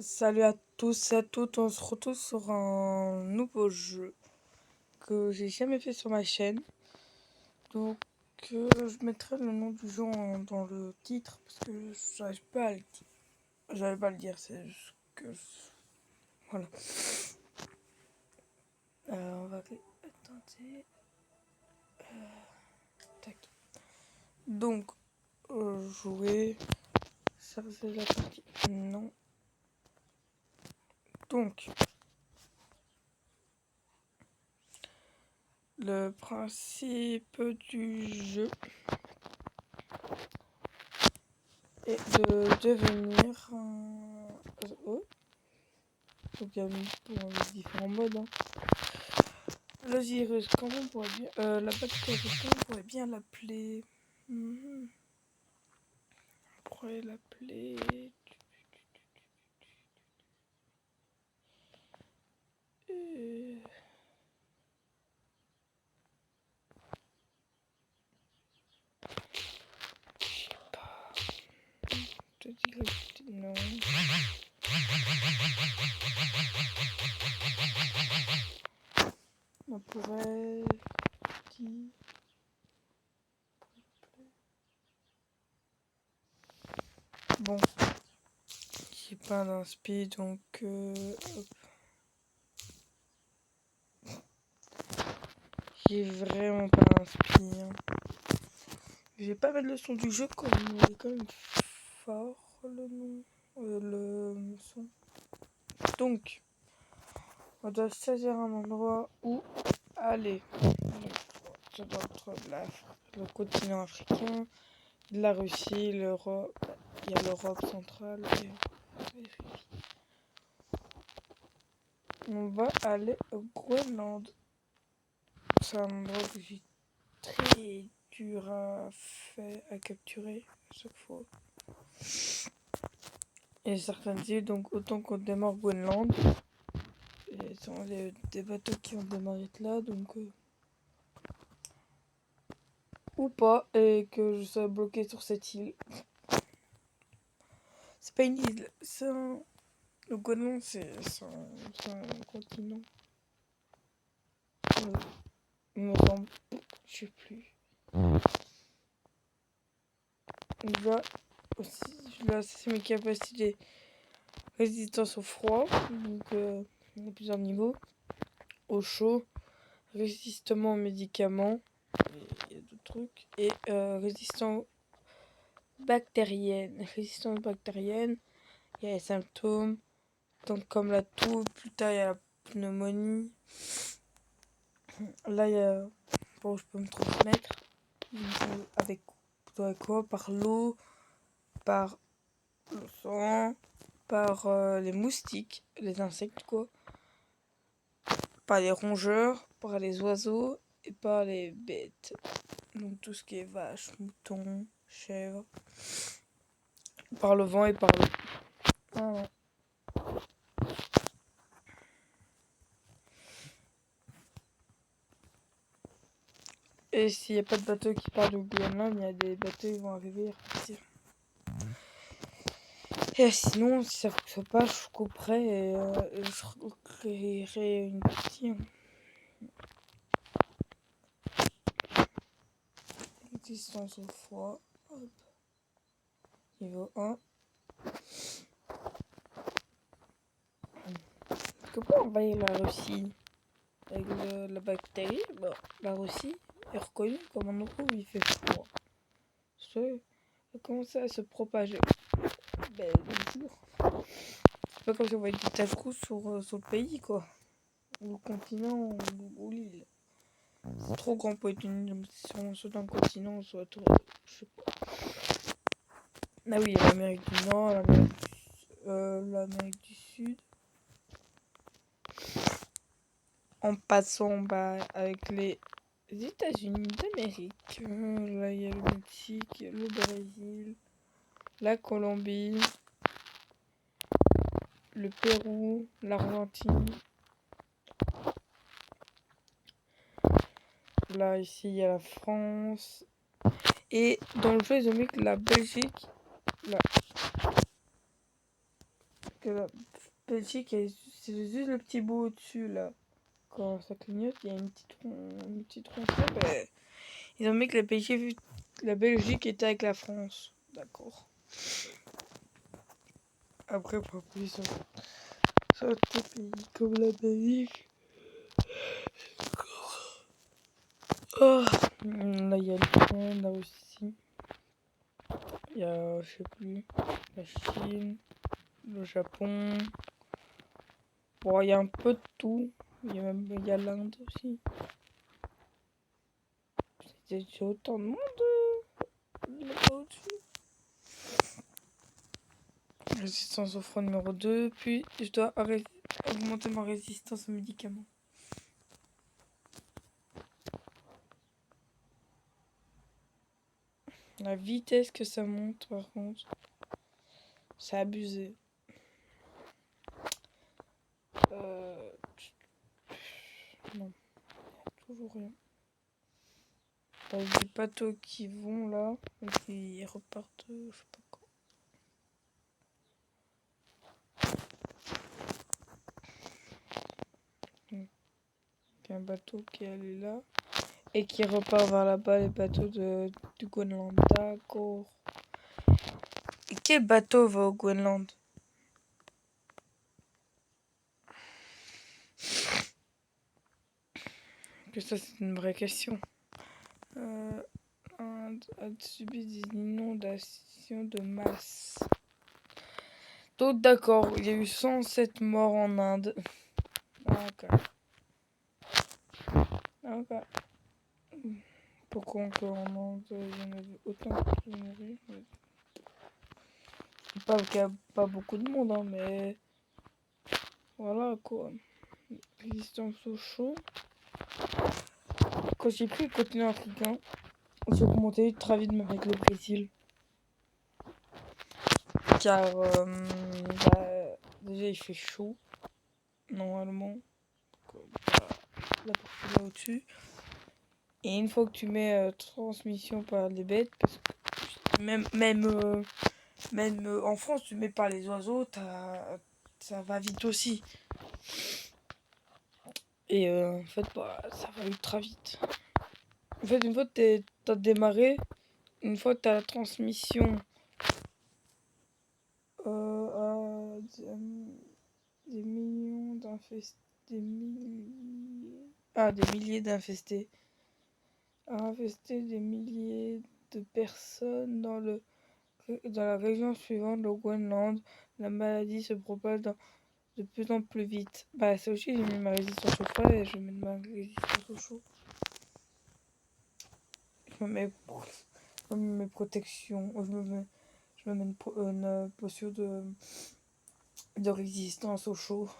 Salut à tous et à toutes, on se retrouve sur un nouveau jeu que j'ai jamais fait sur ma chaîne. Donc je mettrai le nom du jeu dans le titre parce que j'arrive pas à le dire. J'arrive pas à le dire, c'est juste que... Voilà. On va... Attendez. Tac. Donc, jouer... Charger la partie. Non. Donc... Le principe du jeu est de devenir un... Oh. Donc il y a les différents modes. Hein. Le virus, comment on pourrait bien... la bactérie, comment on pourrait bien l'appeler On pourrait l'appeler... Je sais pas. Je te dis non. On pourrait... Bon. J'ai pas d'inspi, donc... hop. J'ai vraiment pas d'inspi. Hein. Je vais pas mettre le son du jeu comme il est quand même fort le nom. Le son. Donc, on doit choisir un endroit où aller. Donc, ça doit être le continent africain, la Russie, l'Europe. Il y a l'Europe centrale. On va aller au Groenland. C'est un endroit que j'ai très dur à capturer à chaque fois. Et certaines îles, donc autant qu'on démarre Groenland. Et ce sont des bateaux qui ont démarré là, donc... ou pas, et que je sois bloqué sur cette île. C'est pas une île, c'est un... Le Groenland, c'est un continent. Il me semble. Je sais plus. Là, aussi, là c'est mes capacités. Résistance au froid, donc il y a plusieurs niveaux. Au chaud, résistement aux médicaments, il y a d'autres trucs. Et résistance bactérienne. Résistance bactérienne, il y a les symptômes, donc comme la toux, plus tard il y a la pneumonie. Là, il y a... Bon, je peux me transmettre. Avec quoi? Par l'eau, par le sang, par les moustiques, les insectes, quoi. Par les rongeurs, par les oiseaux et par les bêtes. Donc tout ce qui est vaches, moutons, chèvres. Par le vent et par l'eau. Voilà. Et s'il n'y a pas de bateau qui part de Groenland, il y a des bateaux qui vont arriver et repartir. Et sinon, si ça ne fonctionne pas, je couperai et je créerai une partie. Résistance au froid. Hop. Niveau 1. Comment envahir la Russie avec la bactérie? Bah, la Russie est reconnue comme un endroit où il fait froid. Ça a commencé à se propager. Ben, le jour. C'est pas comme si on voyait des taches rouges sur le pays, quoi. Ou le continent, ou l'île. C'est trop grand pour être une île. Soit un continent, soit trop... Je sais pas. Ah oui, l'Amérique du Nord, l'Amérique du Sud. En passant avec les États-Unis d'Amérique. Là, il y a le Mexique, le Brésil, la Colombie, le Pérou, l'Argentine. Là, ici, il y a la France. Et dans le jeu, ils ont mis que la Belgique... Là. que la Belgique, c'est juste le petit bout au-dessus, là. Quand ça clignote, il y a une petite rondeur. Ben, ils ont mis que la Belgique était avec la France. D'accord. Après, pour appuyer sur des pays comme la Belgique. Oh. Là, il y a l'Ukraine, là aussi. Il y a, je sais plus, la Chine, le Japon. Bon, il y a un peu de tout. Il y a l'Inde aussi. C'est autant de monde là-bas au-dessus. Résistance au froid numéro 2. Puis, je dois augmenter ma résistance aux médicaments. La vitesse que ça monte, par contre, c'est abusé. Non, toujours rien. Il y a des bateaux qui vont là, et qui repartent, je sais pas quoi. Il y a un bateau qui est allé là, et qui repart vers là-bas, les bateaux du Groenland. D'accord. Et quel bateau va au Groenland? Que ça, c'est une vraie question. Inde a subi des inondations de masse. Donc d'accord, il y a eu 107 morts en Inde. Ok. Ok. Pourquoi encore en Inde, il y en avait autant qui mouraient? Pas qu'il n'y a pas beaucoup de monde, hein, mais voilà quoi. Résistance au chaud. Quand j'ai pris le continent africain, j'ai augmenté très vite même avec le Brésil. Car déjà il fait chaud normalement. La partie là au-dessus. Et une fois que tu mets transmission par les bêtes, parce que même en France, tu mets par les oiseaux, ça va vite aussi. Et en fait, bah, ça va ultra vite. En fait, une fois que t'as démarré, une fois que t'as la transmission à des millions d'infestés, des milliers d'infestés, à infester des milliers de personnes dans la région suivante, le Groenland, la maladie se propage de plus en plus vite. Bah, c'est aussi, j'ai mis ma résistance au froid et je mets ma résistance au chaud. Je me mets mes protections. Je me mets une posture de résistance au chaud.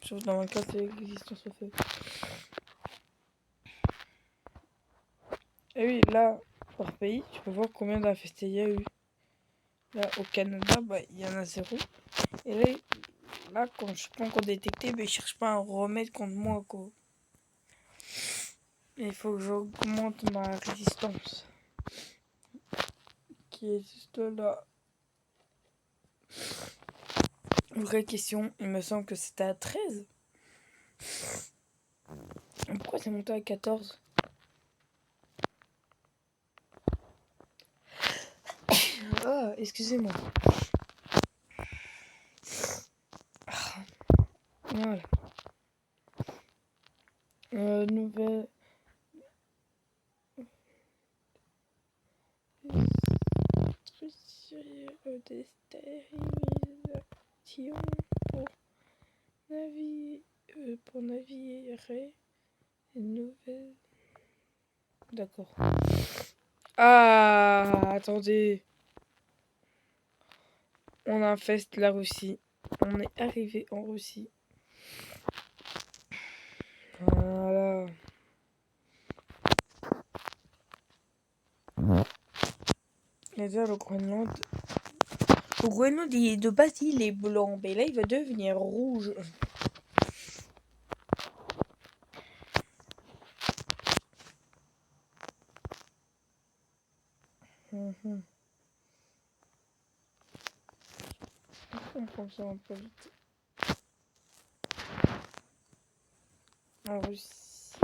Sauf dans mon cas, c'est résistance au feu. Et oui, là, par pays, tu peux voir combien d'infestés il y a eu. Là, au Canada, bah, il y en a 0. Et là quand je suis pas encore détecté, mais je cherche pas un remède contre moi, quoi. Il faut que j'augmente ma résistance. Qui est juste là. Vraie question, il me semble que c'était à 13. Pourquoi c'est monté à 14? Ah, excusez-moi. Voilà. Nouvelle. De stérilisation pour naviguer. Une nouvelle. D'accord. Ah, attendez. On infeste la Russie. On est arrivé en Russie. Voilà. Et déjà, le Groenland. Le Groenland, de base, il est blanc. Mais là, il va devenir rouge. On prend ça un peu vite. En Russie,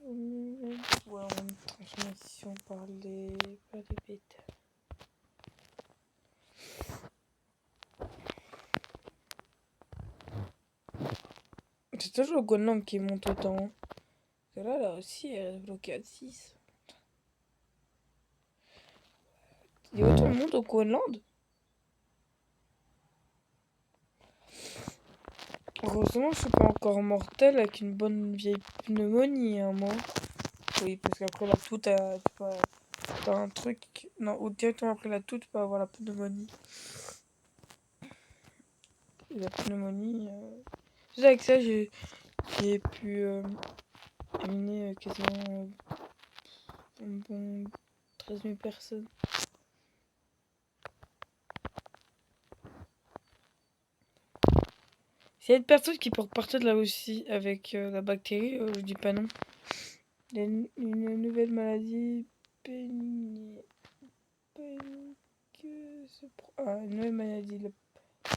ouais, on a une transmission par les bêtes. C'est toujours le Groenland qui monte autant. Parce que là aussi, elle est bloquée à 6. Il y a autant de monde au Groenland. Heureusement, je suis pas encore mortel avec une bonne vieille pneumonie, hein, moi. Oui, parce qu'après la toux, t'as un truc. Non, ou directement après la toux, tu peux avoir la pneumonie. Et la pneumonie. Juste avec ça, j'ai pu éliminer quasiment un bon 13 000 personnes. S'il y a une personne qui peut repartir de là aussi avec la bactérie, je dis pas non. Il y a une nouvelle maladie pénique une nouvelle maladie, la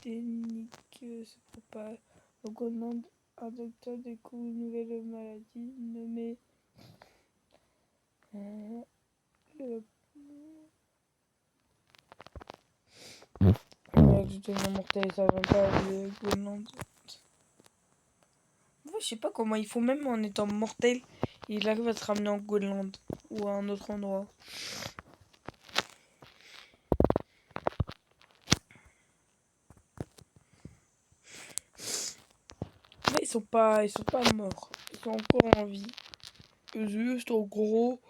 pénique se propage. Au Groenland, un docteur découvre une nouvelle maladie nommée du devenir mortel, ça va pas le Groenland. Moi, je sais pas comment ils font, même en étant mortel, il arrive à se ramener en Groenland ou à un autre endroit. Mais ils sont pas morts, ils sont encore en vie. Juste en gros,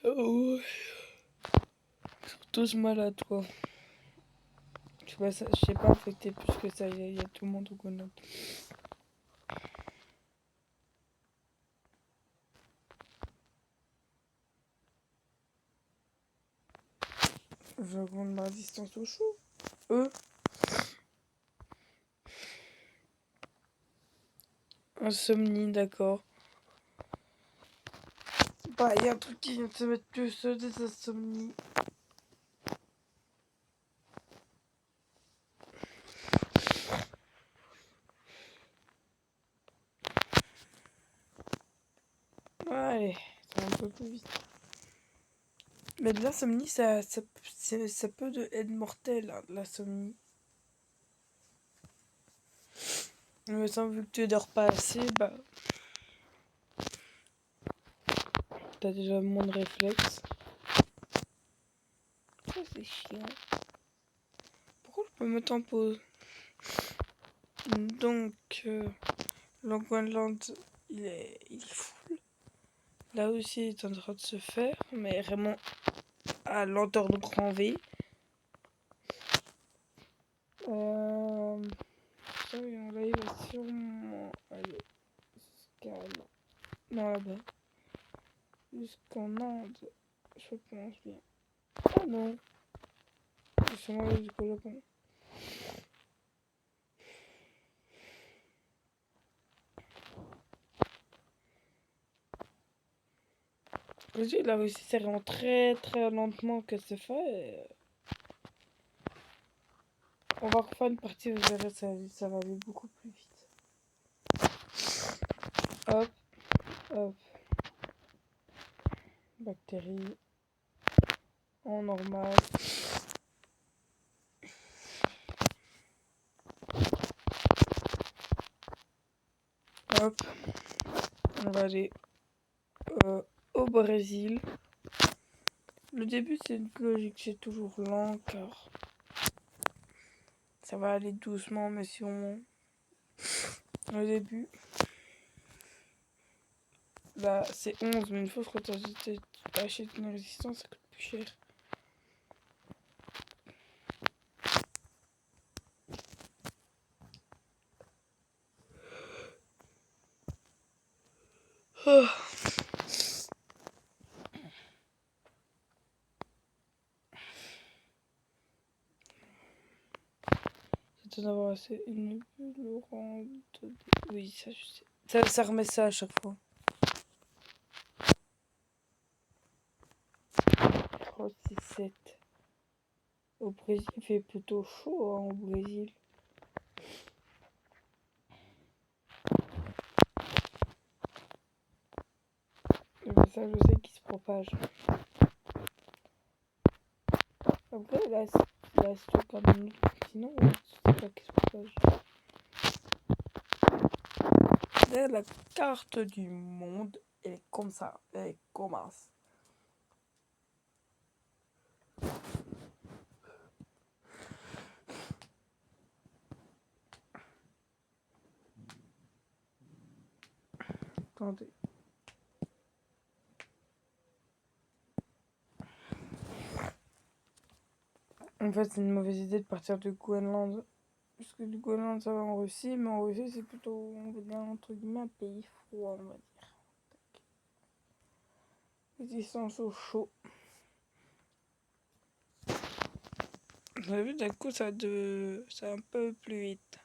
ils sont tous malades quoi. Je sais pas affecté plus que ça, il y a tout le monde au Groenland. J'augmente ma résistance au chaud. Insomnie, d'accord. Bah, il y a un truc qui vient de se mettre plus des insomnies. Allez, ça va un peu plus vite. Mais de l'insomnie, ça peut être mortel, hein, de l'insomnie. Mais sans vu que tu dors pas assez, bah. T'as déjà moins de réflexes. Ça, c'est chiant. Pourquoi je peux me mettre en pause? Donc, le Groenland, il est full. Là aussi, il est en train de se faire, mais vraiment à lenteur de grand V. Ça, là, il va sûrement aller jusqu'à là. Non, là-bas. Jusqu'en Inde, je pense bien. Ah non, c'est sûrement aller jusqu'au Japon. La Russie, c'est vraiment très très lentement que c'est fait. On va refaire une partie, vous verrez, ça va aller beaucoup plus vite. Hop, hop. Bactéries. En normal. Hop. On va aller au Brésil. Le début, c'est une logique, c'est toujours lent car ça va aller doucement, mais si on. Au début. Là, c'est 11, mais une fois que tu achètes une résistance, ça coûte plus cher. Oh. C'est d'avoir assez une Laurent. Oui, ça je sais. Ça remet ça à chaque fois. 3, 6, 7. Au Brésil, il fait plutôt chaud hein, au Brésil. Et ben ça, je sais qu'il se propage. Après, là, c'est comme un autre continent, je sais pas qu'il se propage. Là, la carte du monde, elle est comme ça. Elle commence. Attendez. En fait, c'est une mauvaise idée de partir du Groenland. Parce que du Groenland, ça va en Russie, mais en Russie, c'est plutôt, on va dire, entre guillemets, un pays froid, on va dire. Résistance au chaud. Vous avez vu, d'un coup, ça va un peu plus vite.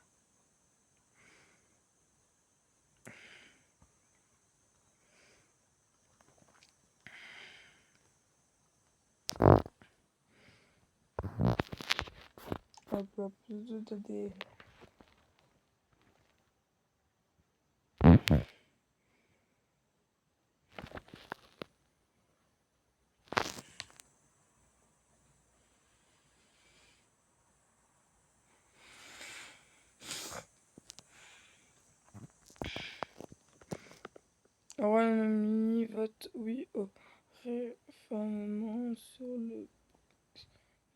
Un peu plus de 2D. Royaume-Uni vote oui au référendum sur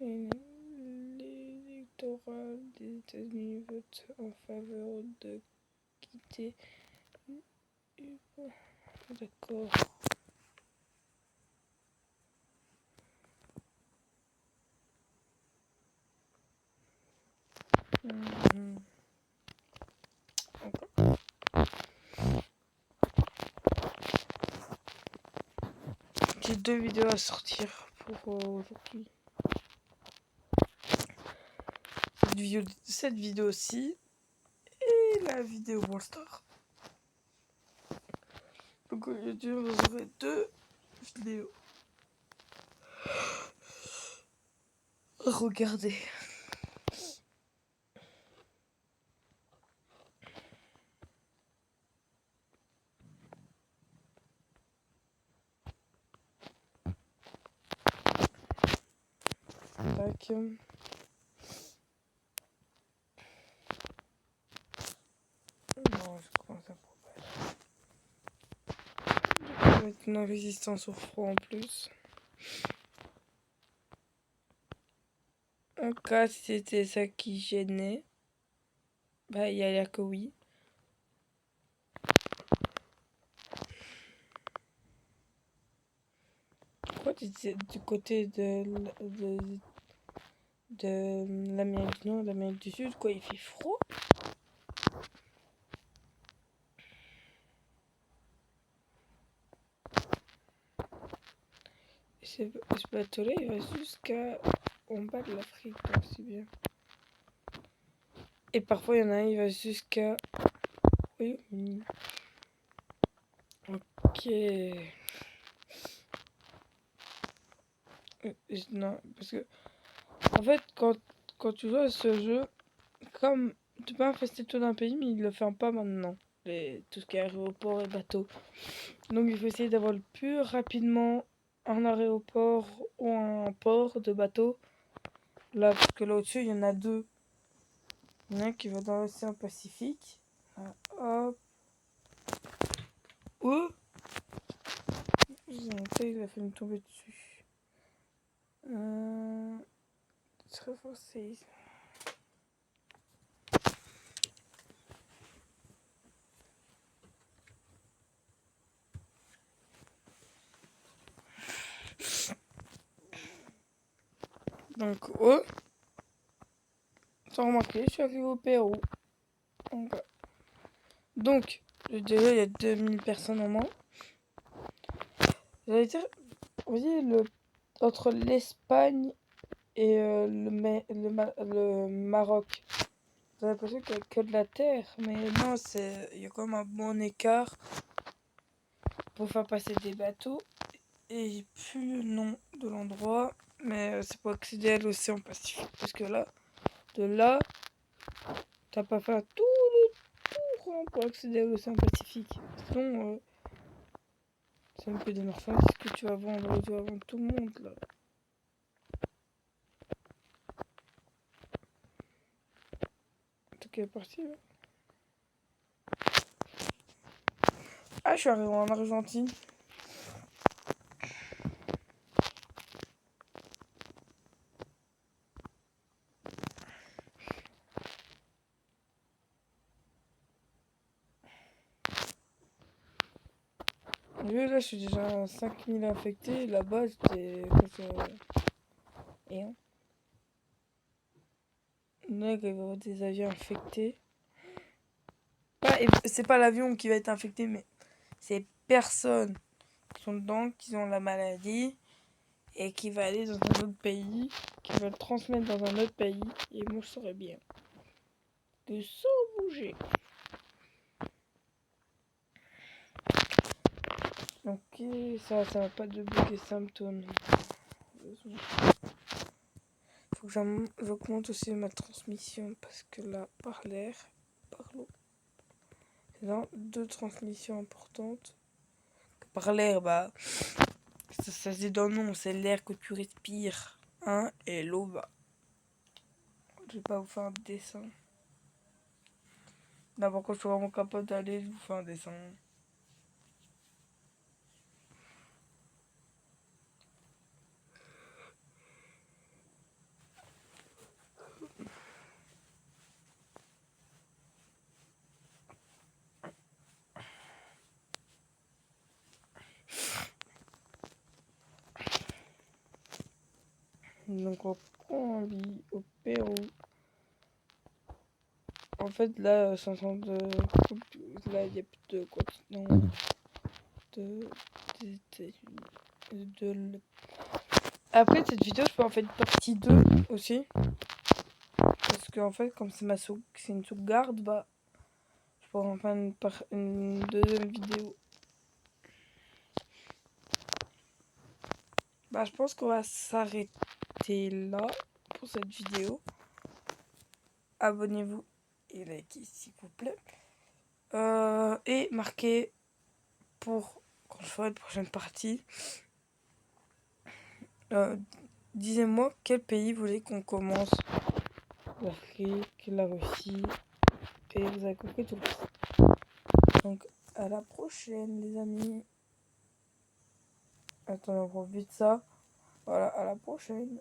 l'électoral des États-Unis vote en faveur de quitter. D'accord. J'ai 2 vidéos à sortir pour aujourd'hui. Cette vidéo-ci et la vidéo Monster. Donc aujourd'hui, vous aurez 2 vidéos. Regardez. Tac. Non, je commence à propager. Mettre une résistance au froid en plus. En cas si c'était ça qui gênait, bah il y a l'air que oui. Pourquoi tu disais du côté de l'Amérique du Nord, l'Amérique du Sud, quoi, il fait froid? Ce bateau-là, il va jusqu'à en bas de l'Afrique, donc c'est bien. Et parfois, il y en a un, il va jusqu'à... Oui. Ok. Non, parce que... En fait, quand tu joues à ce jeu, comme tu peux infester tout d'un pays, mais il le fait pas maintenant. Tout ce qui est aéroport et bateau. Donc il faut essayer d'avoir le plus rapidement un aéroport ou un port de bateau. Là, parce que là au-dessus, il y en a 2. Il y en a un qui va dans l'océan Pacifique. Là, hop. Oh, il a fait me tomber dessus. Très forcé. Donc, oh. Sans remarquer, je suis arrivé au Pérou. Donc, déjà, il y a 2000 personnes en moins. J'allais dire, vous voyez, entre l'Espagne et le Maroc, j'ai l'impression qu'il n'y a que de la terre, mais non, il y a quand même un bon écart pour faire passer des bateaux. Et j'ai plus le nom de l'endroit. Mais c'est pour accéder à l'océan Pacifique. Parce que là, de là, t'as pas fait tout le tour hein, pour accéder à l'océan Pacifique. Sinon, c'est un peu des marchandises que tu vas vendre tout le monde là. Donc elle est partie là. Ah, je suis arrivé en Argentine. Là, je suis déjà à 5000 infectés. Là-bas, j'étais. Et hein. Là, il va y avoir des avions infectés. C'est pas l'avion qui va être infecté, mais c'est personnes qui sont dedans, qui ont la maladie et qui va aller dans un autre pays, qui va le transmettre dans un autre pays. Et moi, je saurais bien que sans bouger. Ok, ça va pas de bugger symptômes. Faut que j'augmente aussi ma transmission parce que là, par l'air, par l'eau, c'est dans 2 transmissions importantes. Par l'air, bah, ça c'est dans le nom, c'est l'air que tu respires, hein, et l'eau, bah, je vais pas vous faire un dessin. D'abord, quand je suis vraiment capable d'aller, je vous fais un dessin. Donc on prend un lit au Pérou. En fait là, là il y a plus de continent Après cette vidéo, je peux en faire une partie 2 aussi. Parce que en fait, comme c'est une sauvegarde, bah je pourrais en faire une deuxième vidéo. Bah je pense qu'on va s'arrêter là pour cette vidéo. Abonnez-vous et likez s'il vous plaît. Et marquez pour quand je ferai une prochaine partie. Disez-moi quel pays vous voulez qu'on commence. L'Afrique, la Russie. Et vous avez compris tout. Donc à la prochaine les amis. Attends, on profite de ça. Voilà, à la prochaine.